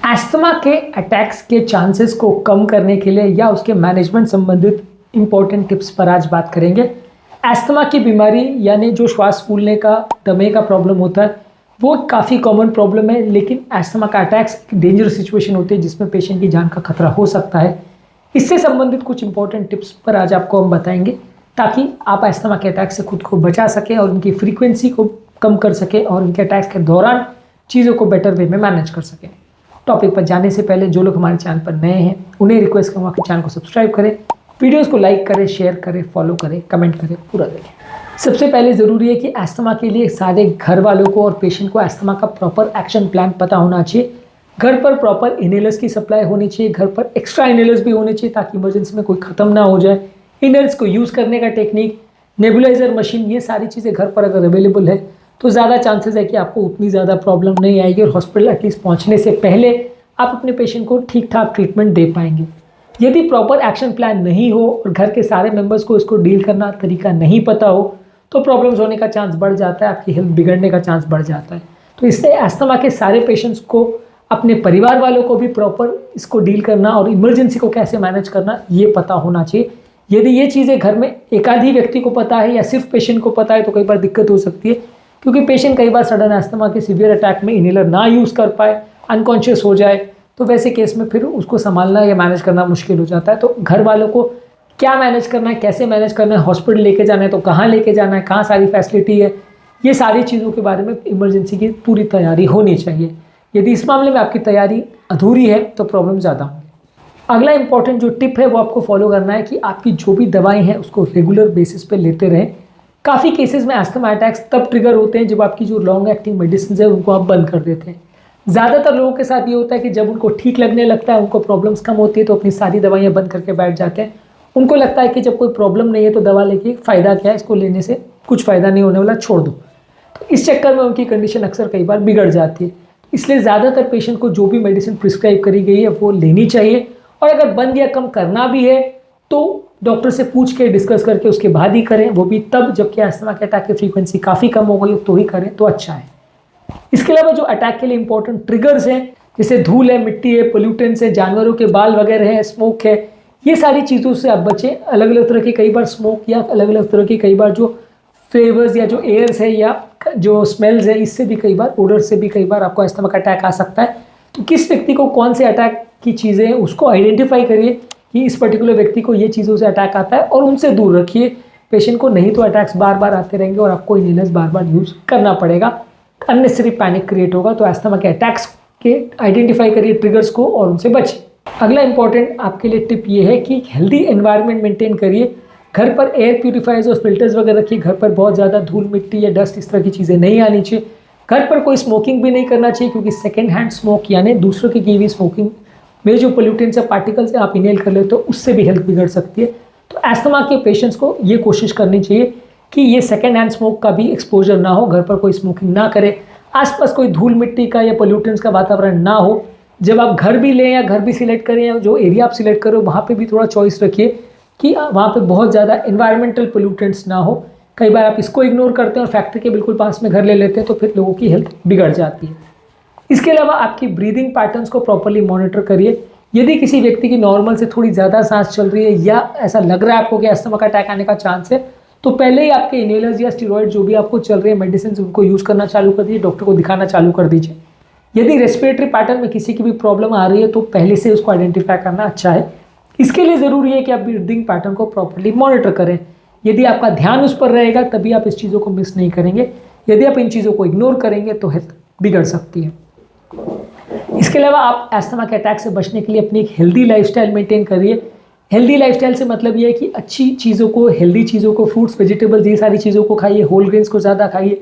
Asthma के attacks के chances को कम करने के लिए या उसके मैनेजमेंट संबंधित इंपॉर्टेंट टिप्स पर आज बात करेंगे। एस्थमा की बीमारी यानी जो श्वास फूलने का, दमे का प्रॉब्लम होता है, वो काफ़ी कॉमन प्रॉब्लम है, लेकिन एस्थमा का अटैक्स एक डेंजरस सिचुएशन होती है जिसमें पेशेंट की जान का खतरा हो सकता है। इससे संबंधित कुछ इंपॉर्टेंट टिप्स पर आज आपको हम बताएंगे ताकि आप एस्थमा के अटैक से खुद को बचा सकें और उनकी फ्रीक्वेंसी को कम कर सकें और उनके अटैक्स के दौरान चीज़ों को बेटर वे में मैनेज कर सकें। टॉपिक पर जाने से पहले जो लोग हमारे चैनल पर नए हैं उन्हें रिक्वेस्ट करूँगा कि चैनल को सब्सक्राइब करें, वीडियोस को लाइक करें, शेयर करें, फॉलो करें, कमेंट करें, पूरा देखें। सबसे पहले ज़रूरी है कि एस्थमा के लिए सारे घर वालों को और पेशेंट को एस्थमा का प्रॉपर एक्शन प्लान पता होना चाहिए। घर पर प्रॉपर इनहेलर्स की सप्लाई होनी चाहिए, घर पर एक्स्ट्रा इनहेलर्स भी होने चाहिए ताकि इमरजेंसी में कोई ख़त्म ना हो जाए। इनहेलर्स को यूज़ करने का टेक्निक, नेबुलाइजर मशीन, ये सारी चीज़ें घर पर अगर अवेलेबल है तो ज़्यादा चांसेस है कि आपको उतनी ज़्यादा प्रॉब्लम नहीं आएगी और हॉस्पिटल एटलीस्ट पहुँचने से पहले आप अपने पेशेंट को ठीक ठाक ट्रीटमेंट दे पाएंगे। यदि प्रॉपर एक्शन प्लान नहीं हो और घर के सारे मेंबर्स को इसको डील करना तरीका नहीं पता हो तो प्रॉब्लम्स होने का चांस बढ़ जाता है, आपकी हेल्थ बिगड़ने का चांस बढ़ जाता है। तो इसलिए एस्थमा के सारे पेशेंट्स को, अपने परिवार वालों को भी प्रॉपर इसको डील करना और इमरजेंसी को कैसे मैनेज करना ये पता होना चाहिए। यदि ये चीज़ें घर में एक आध ही व्यक्ति को पता है या सिर्फ पेशेंट को पता है तो कई बार दिक्कत हो सकती है, क्योंकि पेशेंट कई बार सडन एस्थमा के सीवियर अटैक में इनहेलर ना यूज़ कर पाए, अनकॉन्शियस हो जाए, तो वैसे केस में फिर उसको संभालना या मैनेज करना मुश्किल हो जाता है। तो घर वालों को क्या मैनेज करना है, कैसे मैनेज करना है, हॉस्पिटल लेके जाना है तो कहाँ लेके जाना है, कहाँ सारी फैसिलिटी है, ये सारी चीज़ों के बारे में इमरजेंसी की पूरी तैयारी होनी चाहिए। यदि इस मामले में आपकी तैयारी अधूरी है तो प्रॉब्लम ज़्यादा होंगी। अगला इंपॉर्टेंट जो टिप है वो आपको फॉलो करना है कि आपकी जो भी दवाएं हैं उसको रेगुलर बेसिस पे लेते रहें। काफ़ी केसेस में एस्थमा अटैक्स तब ट्रिगर होते हैं जब आपकी जो लॉन्ग एक्टिंग मेडिसिन है उनको आप बंद कर देते हैं। ज़्यादातर लोगों के साथ ये होता है कि जब उनको ठीक लगने लगता है, उनको प्रॉब्लम्स कम होती है तो अपनी सारी दवाइयाँ बंद करके बैठ जाते हैं। उनको लगता है कि जब कोई प्रॉब्लम नहीं है तो दवा लेके फ़ायदा क्या है, इसको लेने से कुछ फ़ायदा नहीं होने वाला, छोड़ दो। तो इस चक्कर में उनकी कंडीशन अक्सर कई बार बिगड़ जाती है। इसलिए ज़्यादातर पेशेंट को जो भी मेडिसिन प्रिस्क्राइब करी गई है वो लेनी चाहिए, और अगर बंद या कम करना भी है तो डॉक्टर से पूछ के डिस्कस करके उसके बाद ही करें, वो भी तब जबकि एस्थमा के अटैक की फ्रीक्वेंसी काफ़ी कम हो गई तो ही करें तो अच्छा है। इसके अलावा जो अटैक के लिए इंपॉर्टेंट ट्रिगर्स हैं जैसे धूल है, मिट्टी है, पोल्यूटेंट्स है, जानवरों के बाल वगैरह है, स्मोक है, ये सारी चीज़ों से आप बचें। अलग अलग तरह की कई बार स्मोक या अलग अलग तरह की कई बार जो फ्लेवर्स या जो एयर्स है या जो स्मेल्स है, इससे भी कई बार, ओडर से भी कई बार आपको एस्थमा का अटैक आ सकता है। तो किस व्यक्ति को कौन से अटैक की चीज़ें हैं उसको आइडेंटिफाई करिए कि इस पर्टिकुलर व्यक्ति को ये चीज़ों से अटैक आता है और उनसे दूर रखिए पेशेंट को, नहीं तो अटैक्स बार बार आते रहेंगे और आपको इनहेलर्स बार बार यूज़ करना पड़ेगा, अननेसेसरी पैनिक क्रिएट होगा। तो एस्थमा के अटैक्स के आइडेंटिफाई करिए ट्रिगर्स को और उनसे बचें। अगला इंपॉर्टेंट आपके लिए टिप ये है कि हेल्दी एनवायरनमेंट मेंटेन करिए। घर पर एयर प्यूरीफायर्स और फिल्टर्स वगैरह रखिए। घर पर बहुत ज़्यादा धूल, मिट्टी या डस्ट, इस तरह की चीज़ें नहीं आनी चाहिए। घर पर कोई स्मोकिंग भी नहीं करना चाहिए, क्योंकि सेकेंड हैंड स्मोक यानी दूसरों की हुई स्मोकिंग में जो पोल्यूटेंट्स या पार्टिकल्स हैं आप इनहेल कर लेते हो, उससे भी हेल्थ बिगड़ सकती है। तो एस्थमा के पेशेंट्स को ये कोशिश करनी चाहिए कि ये सेकेंड हैंड स्मोक का भी एक्सपोजर ना हो, घर पर कोई स्मोकिंग ना करे, आसपास कोई धूल मिट्टी का या पोल्यूटेंट्स का वातावरण ना हो। जब आप घर भी लें या घर भी सिलेक्ट करें या जो एरिया आप सिलेक्ट करो वहाँ पे भी थोड़ा चॉइस रखिए कि वहाँ पे बहुत ज़्यादा एनवायरमेंटल पोल्यूटेंट्स ना हो। कई बार आप इसको इग्नोर करते हैं और फैक्ट्री के बिल्कुल पास में घर ले लेते हैं तो फिर लोगों की हेल्थ बिगड़ जाती है। इसके अलावा आपकी ब्रीदिंग पैटर्न्स को प्रॉपरली मॉनिटर करिए। यदि किसी व्यक्ति की नॉर्मल से थोड़ी ज़्यादा सांस चल रही है या ऐसा लग रहा है आपको कि एस्थमा का अटैक आने का चांस है, तो पहले ही आपके इनहेलर्स या स्टेरॉइड जो भी आपको चल रहे हैं मेडिसिन, उनको यूज़ करना चालू कर दीजिए, डॉक्टर को दिखाना चालू कर दीजिए। यदि रेस्पिरेटरी पैटर्न में किसी की भी प्रॉब्लम आ रही है तो पहले से उसको आइडेंटिफाई करना अच्छा है। इसके लिए ज़रूरी है कि आप ब्रीदिंग पैटर्न को प्रॉपरली मॉनिटर करें। यदि आपका ध्यान उस पर रहेगा तभी आप इस चीज़ों को मिस नहीं करेंगे। यदि आप इन चीज़ों को इग्नोर करेंगे तो हेल्थ बिगड़ सकती है। इसके अलावा आप एस्थमा के अटैक से बचने के लिए अपनी एक हेल्दी लाइफस्टाइल मेंटेन करिए। हेल्दी लाइफस्टाइल से मतलब ये है कि अच्छी चीज़ों को, हेल्दी चीज़ों को, फ्रूट्स, वेजिटेबल्स, ये सारी चीज़ों को खाइए, होल ग्रेन्स को ज़्यादा खाइए,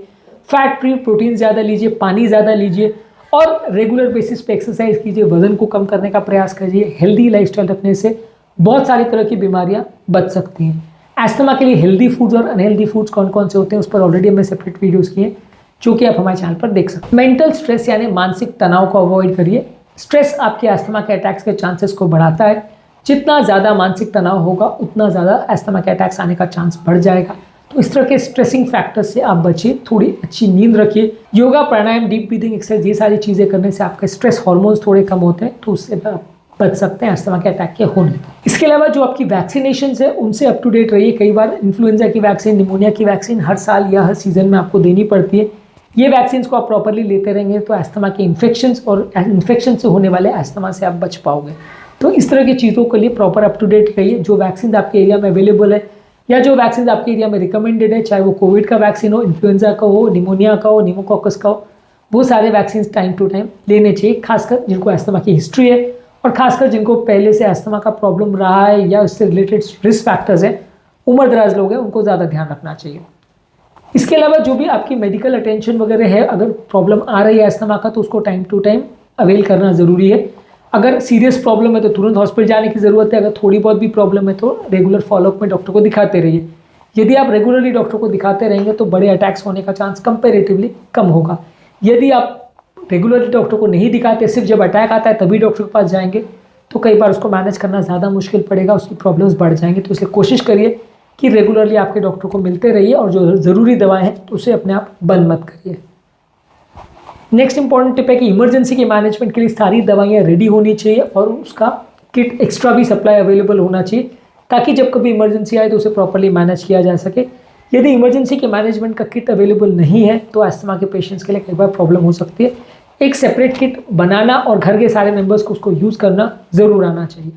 फैट फ्री प्रोटीन ज़्यादा लीजिए, पानी ज़्यादा लीजिए और रेगुलर बेसिस पे एक्सरसाइज कीजिए, वजन को कम करने का प्रयास करिए। हेल्दी लाइफस्टाइल रखने से बहुत सारी तरह की बीमारियाँ बच सकती हैं। एस्थमा के लिए हेल्दी फूड्स और अनहेल्दी फूड्स कौन कौन से होते हैं उस पर ऑलरेडी हमने सेपरेट वीडियोज़ किए हैं जो कि आप हमारे चैनल पर देख सकते हैं। मेंटल स्ट्रेस यानी मानसिक तनाव को अवॉइड करिए। स्ट्रेस आपके एस्थमा के अटैक्स के चांसेस को बढ़ाता है। जितना ज़्यादा मानसिक तनाव होगा उतना ज़्यादा एस्थमा के अटैक्स आने का चांस बढ़ जाएगा। तो इस तरह के स्ट्रेसिंग फैक्टर से आप बचिए, थोड़ी अच्छी नींद रखिए, योगा, प्राणायाम, डीप ब्रीदिंग एक्सरसाइज, ये सारी चीज़ें करने से आपके स्ट्रेस हार्मोन्स थोड़े कम होते हैं, तो उससे आप बच सकते हैं अस्थमा के अटैक के होने। इसके अलावा जो आपकी वैक्सीनेशन है उनसे अप टू डेट रहिए। कई बार इन्फ्लुएंजा की वैक्सीन, निमोनिया की वैक्सीन हर साल या हर सीजन में आपको देनी पड़ती है। ये वैक्सीन को आप प्रॉपरली लेते रहेंगे तो अस्थमा के इन्फेक्शन और इन्फेक्शन से होने वाले अस्थमा से आप बच पाओगे। तो इस तरह की चीज़ों के लिए प्रॉपर अप टू डेट रहिए। जो वैक्सीन आपके एरिया में अवेलेबल है या जो वैक्सीन आपके एरिया में रिकमेंडेड है, चाहे वो कोविड का वैक्सीन हो, इन्फ्लुएंजा का हो, निमोनिया का हो, निमोकॉकस का हो, वो सारे वैक्सीन टाइम टू टाइम लेने चाहिए, खासकर जिनको अस्थमा की हिस्ट्री है और खासकर जिनको पहले से अस्थमा का प्रॉब्लम रहा है या उससे रिलेटेड रिस्क फैक्टर्स हैं, उम्र दराज लोग हैं, उनको ज़्यादा ध्यान रखना चाहिए। इसके अलावा जो भी आपकी मेडिकल अटेंशन वगैरह है, अगर प्रॉब्लम आ रही है अस्थमा का तो उसको टाइम टू टाइम अवेल करना ज़रूरी है। अगर सीरियस प्रॉब्लम है तो तुरंत हॉस्पिटल जाने की ज़रूरत है। अगर थोड़ी बहुत भी प्रॉब्लम है तो रेगुलर फॉलोअप में डॉक्टर को दिखाते रहिए। यदि आप रेगुलरली डॉक्टर को दिखाते रहेंगे तो बड़े अटैक्स होने का चांस कंपेरेटिवली कम होगा। यदि आप रेगुलरली डॉक्टर को नहीं दिखाते, सिर्फ जब अटैक आता है तभी डॉक्टर के पास जाएंगे, तो कई बार उसको मैनेज करना ज़्यादा मुश्किल पड़ेगा, उसकी प्रॉब्लम्स बढ़ जाएंगी। तो इसलिए कोशिश करिए कि रेगुलरली आपके डॉक्टर को मिलते रहिए और जो ज़रूरी दवाएं हैं तो उसे अपने आप बंद मत करिए। नेक्स्ट इंपॉर्टेंट टिप है कि इमरजेंसी के मैनेजमेंट के लिए सारी दवाइयाँ रेडी होनी चाहिए और उसका किट एक्स्ट्रा भी सप्लाई अवेलेबल होना चाहिए, ताकि जब कभी इमरजेंसी आए तो उसे प्रॉपरली मैनेज किया जा सके। यदि इमरजेंसी के मैनेजमेंट का किट अवेलेबल नहीं है तो अस्थमा के पेशेंट्स के लिए कई बार प्रॉब्लम हो सकती है। एक सेपरेट किट बनाना और घर के सारे मेंबर्स को उसको यूज़ करना ज़रूर आना चाहिए।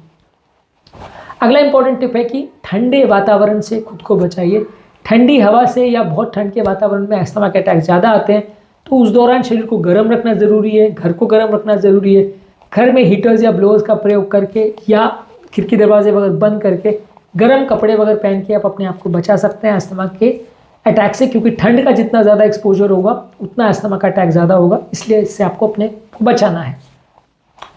अगला इंपॉर्टेंट टिप है कि ठंडे वातावरण से खुद को बचाइए। ठंडी हवा से या बहुत ठंड के वातावरण में अस्थमा के अटैक ज़्यादा आते हैं, तो उस दौरान शरीर को गर्म रखना ज़रूरी है, घर को गर्म रखना ज़रूरी है। घर में हीटर्स या ब्लोअर्स का प्रयोग करके या खिड़की दरवाजे वगैरह बंद करके गर्म कपड़े वगैरह पहन के आप अपने आप को बचा सकते हैं अस्थमा के अटैक से, क्योंकि ठंड का जितना ज़्यादा एक्सपोजर होगा उतना अस्थमा का अटैक ज़्यादा होगा, इसलिए इससे आपको अपने बचाना है।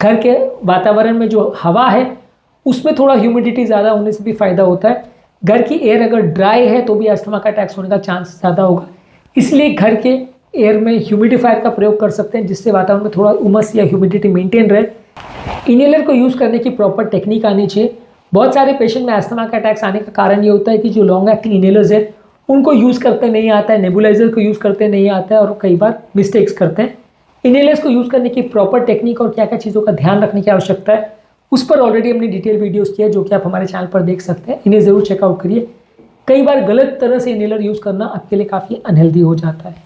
घर के वातावरण में जो हवा है उसमें थोड़ा ह्यूमिडिटी ज़्यादा होने से भी फ़ायदा होता है। घर की एयर अगर ड्राई है तो भी अस्थमा का अटैक्स होने का चांस ज़्यादा होगा, इसलिए घर के एयर में ह्यूमिडिफायर का प्रयोग कर सकते हैं, जिससे वातावरण में थोड़ा उमस या ह्यूमिडिटी मेंटेन रहे। इनहेलर को यूज़ करने की प्रॉपर टेक्निक आनी चाहिए। बहुत सारे पेशेंट में अस्थमा का अटैक्स आने का कारण ये होता है कि जो लॉन्ग एक्टिंग इनहेलर्स है उनको यूज़ करते नहीं आता है, नेबुलाइजर को यूज़ करते नहीं आता है और कई बार मिस्टेक्स करते हैं। इनहेलर्स को यूज़ करने की प्रॉपर टेक्निक और क्या क्या चीज़ों का ध्यान रखने की आवश्यकता है, उस पर ऑलरेडी हमने डिटेल वीडियोस किया है, जो कि आप हमारे चैनल पर देख सकते हैं। इन्हें ज़रूर चेकआउट करिए। कई बार गलत तरह से इनहेलर यूज़ करना आपके लिए काफ़ी अनहेल्दी हो जाता है।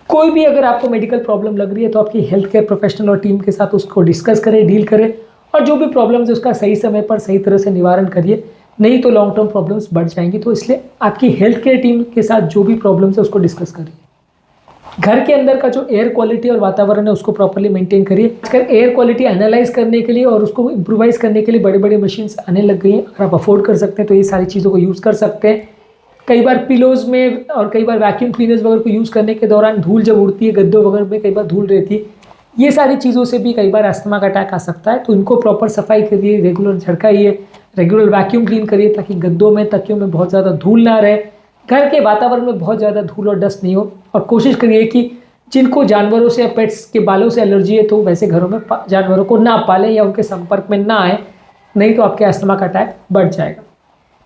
कोई भी अगर आपको मेडिकल प्रॉब्लम लग रही है तो आपकी हेल्थ केयर प्रोफेशनल और टीम के साथ उसको डिस्कस करें, डील करें और जो भी प्रॉब्लम्स है उसका सही समय पर सही तरह से निवारण करिए, नहीं तो लॉन्ग टर्म प्रॉब्लम्स बढ़ जाएंगी। तो इसलिए आपकी हेल्थ केयर टीम के साथ जो भी प्रॉब्लम्स है उसको डिस्कस करिए। घर के अंदर का जो एयर क्वालिटी और वातावरण है उसको प्रॉपर्ली मेंटेन करिए। आजकल एयर क्वालिटी एनालाइज करने के लिए और उसको इम्प्रोवाइज करने के लिए बड़े बड़े मशीन्स आने लग गई हैं। अगर आप अफोर्ड कर सकते हैं तो ये सारी चीज़ों को यूज़ कर सकते हैं। कई बार पिलोज में और कई बार वैक्यूम क्लीनर्स वगैरह को यूज़ करने के दौरान धूल जब उड़ती है, गद्दों वगैरह में कई बार धूल रहती है, ये सारी चीज़ों से भी कई बार अस्थमा का अटैक आ सकता है। तो इनको प्रॉपर सफाई करिए, रेगुलर झड़काइए, रेगुलर वैक्यूम क्लीन करिए ताकि गद्दों में, तकियों में बहुत ज़्यादा धूल ना रहे, घर के वातावरण में बहुत ज़्यादा धूल और डस्ट नहीं हो। और कोशिश करिए कि जिनको जानवरों से या पेट्स के बालों से एलर्जी है तो वैसे घरों में जानवरों को ना पालें या उनके संपर्क में ना आए, नहीं तो आपके अस्थमा का अटैक बढ़ जाएगा।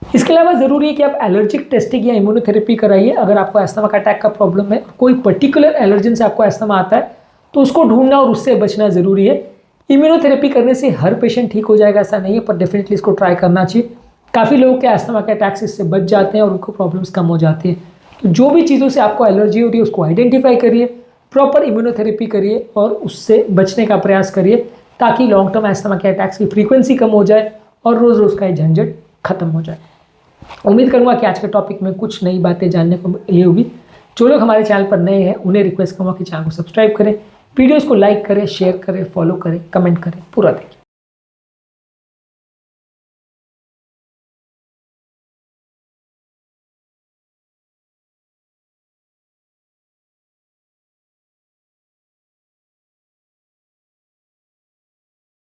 इसके अलावा ज़रूरी है कि आप एलर्जिक टेस्टिंग या इम्यूनोथेरेपी कराइए। अगर आपको अस्थमा का अटैक का प्रॉब्लम है, कोई पर्टिकुलर एलर्जन से आपको अस्थमा आता है तो उसको ढूंढना और उससे बचना ज़रूरी है। इम्यूनोथेरेपी करने से हर पेशेंट ठीक हो जाएगा ऐसा नहीं है, पर डेफिनेटली इसको ट्राई करना चाहिए। काफ़ी लोगों के अस्थमा के अटैक्स इससे बच जाते हैं और उनको प्रॉब्लम्स कम हो जाती है। तो जो भी चीज़ों से आपको एलर्जी हो रही है उसको आइडेंटिफाई करिए, प्रॉपर इम्यूनोथेरेपी करिए और उससे बचने का प्रयास करिए, ताकि लॉन्ग टर्म अस्थमा के अटैक्स की फ्रीक्वेंसी कम हो जाए और रोज़ रोज़ का ये झंझट खत्म हो जाए। उम्मीद करूँगा कि आज के टॉपिक में कुछ नई बातें जानने को मिली होगी। जो लोग हमारे चैनल पर नए हैं उन्हें रिक्वेस्ट करूँगा कि चैनल को सब्सक्राइब करें, वीडियोज़ को लाइक करें, शेयर करें, फॉलो करें, कमेंट करें, पूरा देखें।